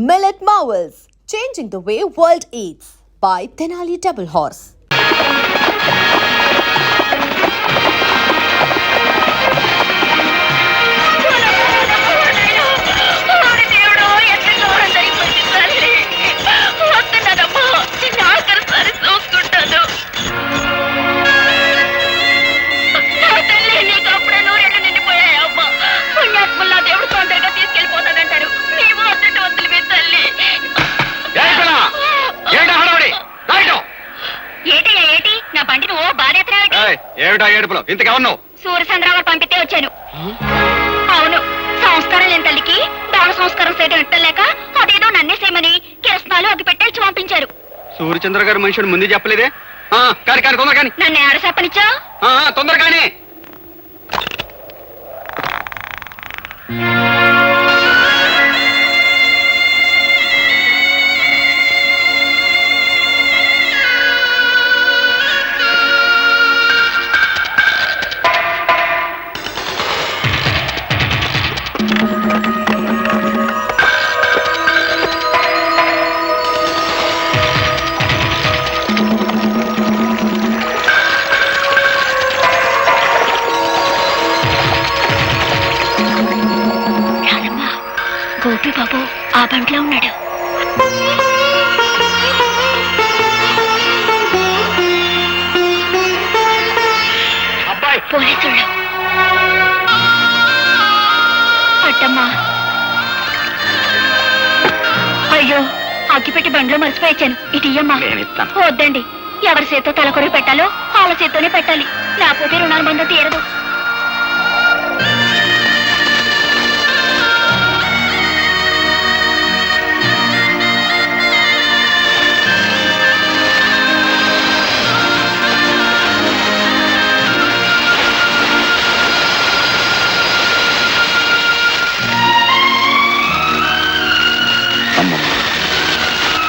Millet Marvels, changing the way world eats by Tenali Double Horse. ఏమిటా ఏడుపులో ఇంతకెవరు? సూర్యచంద్రరావు పంపితే వచ్చాను. అవును, సంస్కారం లేని తల్లికి దాన సంస్కారం చేయడం ఎట్టలేక అదేదో నన్నే చేయమని కిరసనాలు అగ్గి పెట్టేసి పంపించారు. సూర్యచంద్ర గారు మనుషుడు ముందు చెప్పలేదే? కానీ కానీ తొందర కానీ నన్ను ఆడ చెప్పనిచ్చా? తొందర కానీ. గోపి బాబు ఆ బంట్లో ఉన్నాడు. అబ్బాయి పోలీసులు. అట్టమ్మా, అయ్యో అగ్గిపెట్టి బండ్లో మర్చిపోయాను. ఇటు ఇయ్యమ్మా. వద్దండి, ఎవరి చేత్తో తలకొరి పెట్టాలో వాళ్ళ చేత్తోనే పెట్టాలి, లేకపోతే రుణాల బంధం తీరదు.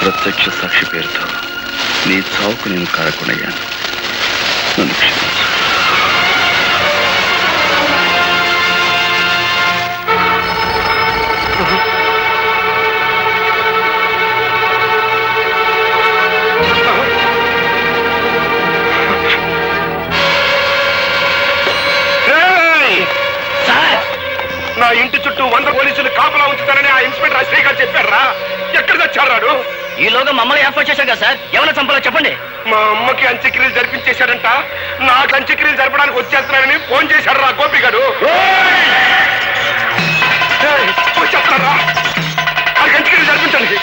ప్రత్యక్ష సాక్షి పేరుతో నీ చావుకు నేను కారకునయ్యాను. నన్ను క్షమించు. నా ఇంటి చుట్టూ 100 పోలీసులు కాపలా ఉంచుతారని ఆ ఇన్స్పెక్టర్ అశ్రీ గారు చెప్పారా? ఎక్కడ తెచ్చాడు? ఈలోగా మమ్మల్ని ఏర్పాటు చేశాం కదా సార్. ఎవరైనా చంపాలో చెప్పండి. మా అమ్మకి అంత్యక్రియలు జరిపించేశాడంట. నాకు అంత్యక్రియలు జరపడానికి వచ్చేస్తున్నానని ఫోన్ చేశాడు రా గోపి గారు. వచ్చేస్తున్నారా? ఆ అంత్యక్రియలు జరిపించండి.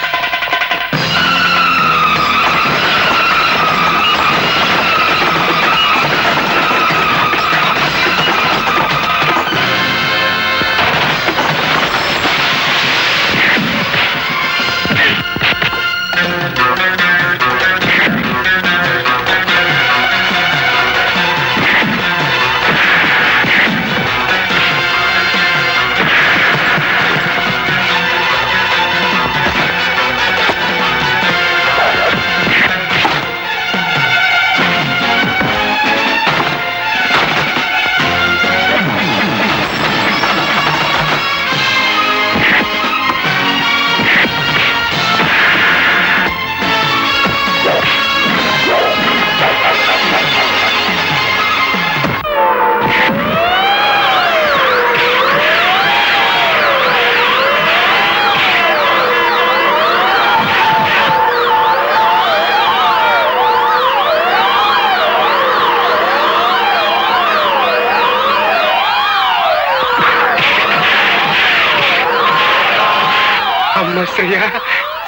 అమ్మయ్య,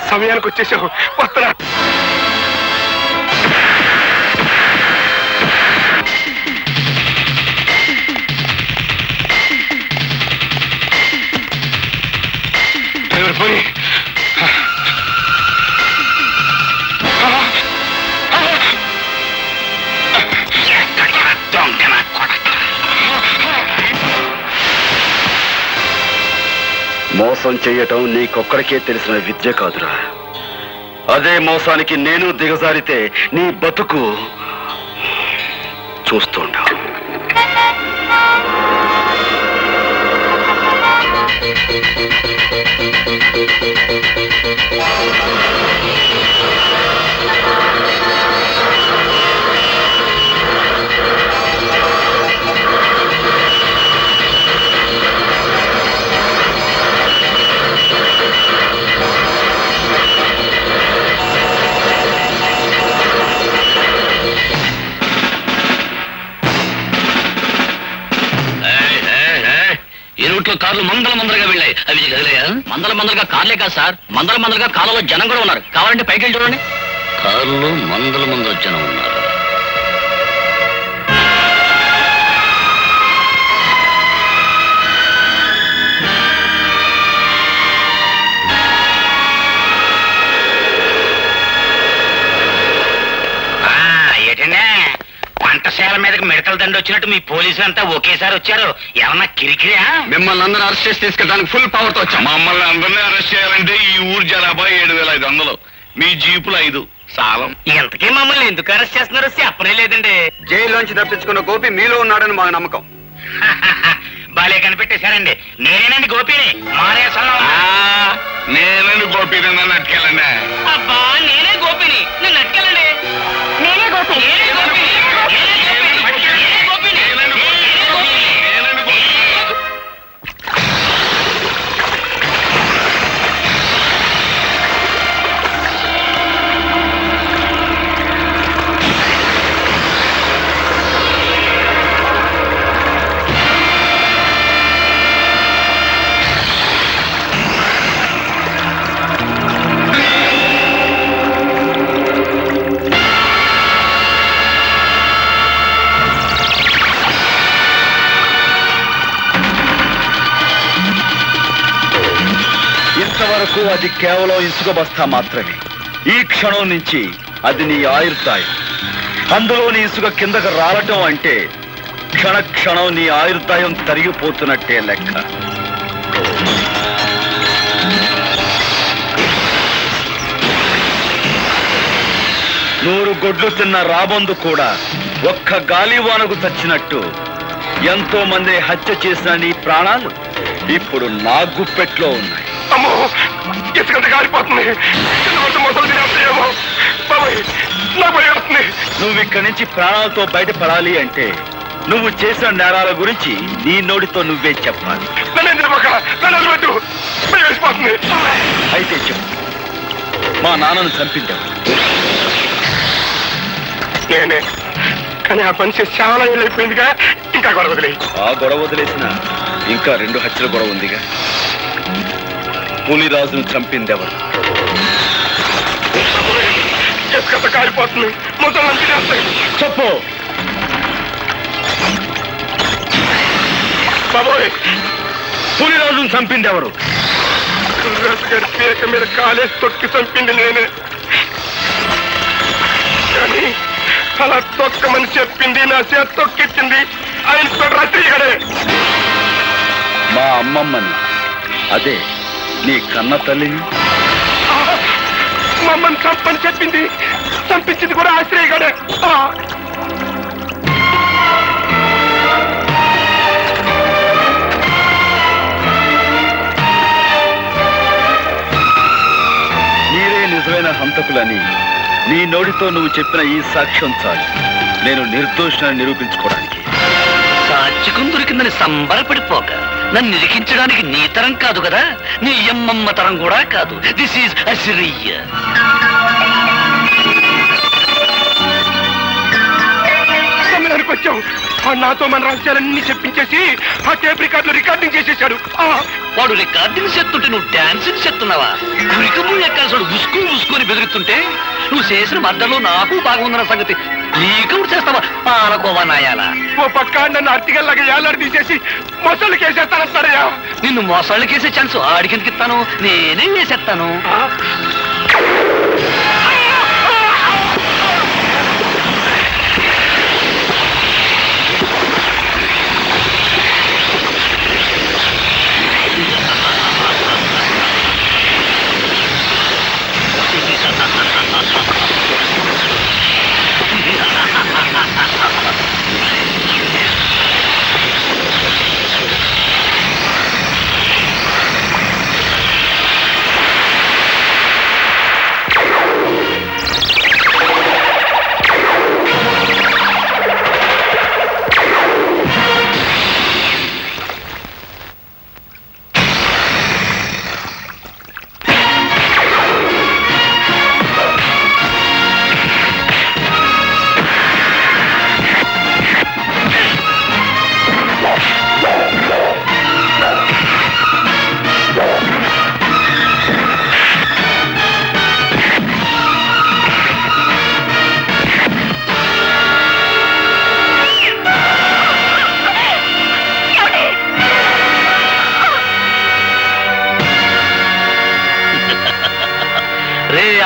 సమయానికి వచ్చేసావు. వస్తరా? పోయి మోసం చెయ్యటం నీకొక్కడికే తెలిసిన విద్య కాదురా. అదే మోసానికి నేను దిగజారితే నీ బతుకు చూస్తుండా. కార్లు మందలుగా వెళ్ళాయి. అవి కదిలేయా? మందలుగా కార్లే కాదు సార్, మందలుగా కాలంలో జనం కూడా ఉన్నారు. కావాలంటే పైకి వెళ్ళి చూడండి. కార్లు మందలు జనం ఉన్నారు. ఏటండి వంటశాల మీదకి మిడతల దండ వచ్చినట్టు మీ పోలీసులు అంతా ఒకేసారి వచ్చారు? ఏమన్నా కిరికిరియా? మిమ్మల్ని అందరూ అరెస్ట్ చేసి తీసుకెళ్ళడానికి ఫుల్ పవర్ తో వచ్చాం. మమ్మల్ని అందరినీ అరెస్ట్ చేయాలంటే ఈ ఊరు జనాభా 7,500, మీ జీపులు 5 సాలం. ఇంతకీ మమ్మల్ని ఎందుకు అరెస్ట్ చేస్తున్నారో చెప్పనే లేదండి. జైల్లోంచి తప్పించుకున్న గోపి మీలో ఉన్నాడని మాకు నమ్మకం. బాలే కనిపెట్టేశారండి. నేనేనండి గోపిని, మారేసంలో. నేనండి గోపీని, నన్ను అట్టుకెళ్ళండి. అబ్బా నేనే గోపిని, నన్ను అట్టుకెళ్ళండి. నేనే గోపి. నేనే గోపిని, నేనే గోపిని, నేనే గోపిని. నేనండి గోపి. ఇంతవరకు అది కేవలం ఇసుక బస్తా మాత్రమే. ఈ క్షణం నుంచి అది నీ ఆయుర్దాయం. అందులోని ఇసుక కిందకు రాలటం అంటే క్షణం నీ ఆయుర్దాయం తరిగిపోతున్నట్టే లెక్క. నూరు గొడ్లు తిన్న రాబందు కూడా ఒక్క గాలివానకు చచ్చినట్టు ఎంతో మంది హత్య చేసిన నీ ప్రాణాలు ఇప్పుడు నా గుప్పెట్లో ఉన్నాయి. అమ్మో, ఇసుకంత కాలిపోతుంది. మొదలు తినేస్తాయేమో బాబాయ్, నా భయం వస్తుంది. నువ్వు ఇక్కడి నుంచి ప్రాణాలతో బయటపడాలి అంటే నువ్వు చేసిన నేరాల గురించి నీ నోటితో నువ్వే చెప్పాలి. నన్ను ఎందుకు పక్క, నన్ను వదిలిపెట్టు, భయం వేసిపోతుంది. అయితే చెప్పు, మా నాన్నను చంపించావు. నేనే, కానీ ఆ పని చేసి చాలా ఏళ్ళు అయిపోయిందిగా, ఇంకా గొడవ వదిలే. ఆ గొడవ వదిలేసిన ఇంకా 2 హత్యల గొడవ ఉందిగా. పులిరాజును చంపిందెవరు? ఇసుకంత కాలిపోతుంది, మొదలు తినేస్తాయి. చెప్పు. బాబోయ్, పులిరాజును చంపిందెవరు? కుర్రాజు గారి పీక మీద కాలేసి తొక్కి చంపింది నేనే. కానీ అలా తొక్కమని చెప్పింది, నా చేత తొక్కిచ్చింది ఆ ఇన్స్పెక్టర్ రాత్రి. మా అమ్మమ్మని, అదే నీ కన్న తల్లిని. మమ్మల్ని చంపని చెప్పింది, చంపించింది కూడా ఆశ్రయగాడే. మీరే నిజమైన హంతకులని నీ నోటితో నువ్వు చెప్పిన ఈ సాక్ష్యం చాలు నేను నిర్దోషిని నిరూపించుకోవడానికి. సాక్షికం దొరికిందని సంబరపడిపోక నన్ను నిరికించడానికి నీ తరం కాదు కదా, నీ అమ్మమ్మ తరం కూడా కాదు. This is Assyria. సమయానికి వచ్చావు. నాతో మన రహస్యాలన్నీ చెప్పించేసి ఆ టేప్ రికార్డులో రికార్డింగ్ చేసేశాడు. వాడు రికార్డింగ్ చేస్తుంటే నువ్వు డాన్సింగ్ చేస్తున్నావా? ఉరికము ఎక్కాల్సి ఉసుకొని బెదిరిస్తుంటే నువ్వు చేసిన మద్దలో నాకు బాగుందన్న సంగతి నీకవుడు చేస్తావా? పాలకోవా నాయాలా. ఓ పక్క నన్ను అర్టిగల్లాగా ఏలాడి తీసేసి మొసళ్ళు కేసేస్తానంటారయ్యా. నిన్ను మోసాళ్ళకేసే ఛాన్స్ ఆడికెందుకు ఇస్తాను, నేనే వేసేస్తాను.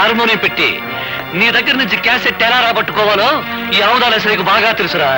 హార్మోనియం పెట్టి నీ దగ్గర నుంచి క్యాసెట్ ఎలా రాబట్టుకోవాలో ఈ అవదాల శ్రీకు బాగా తెలుసురా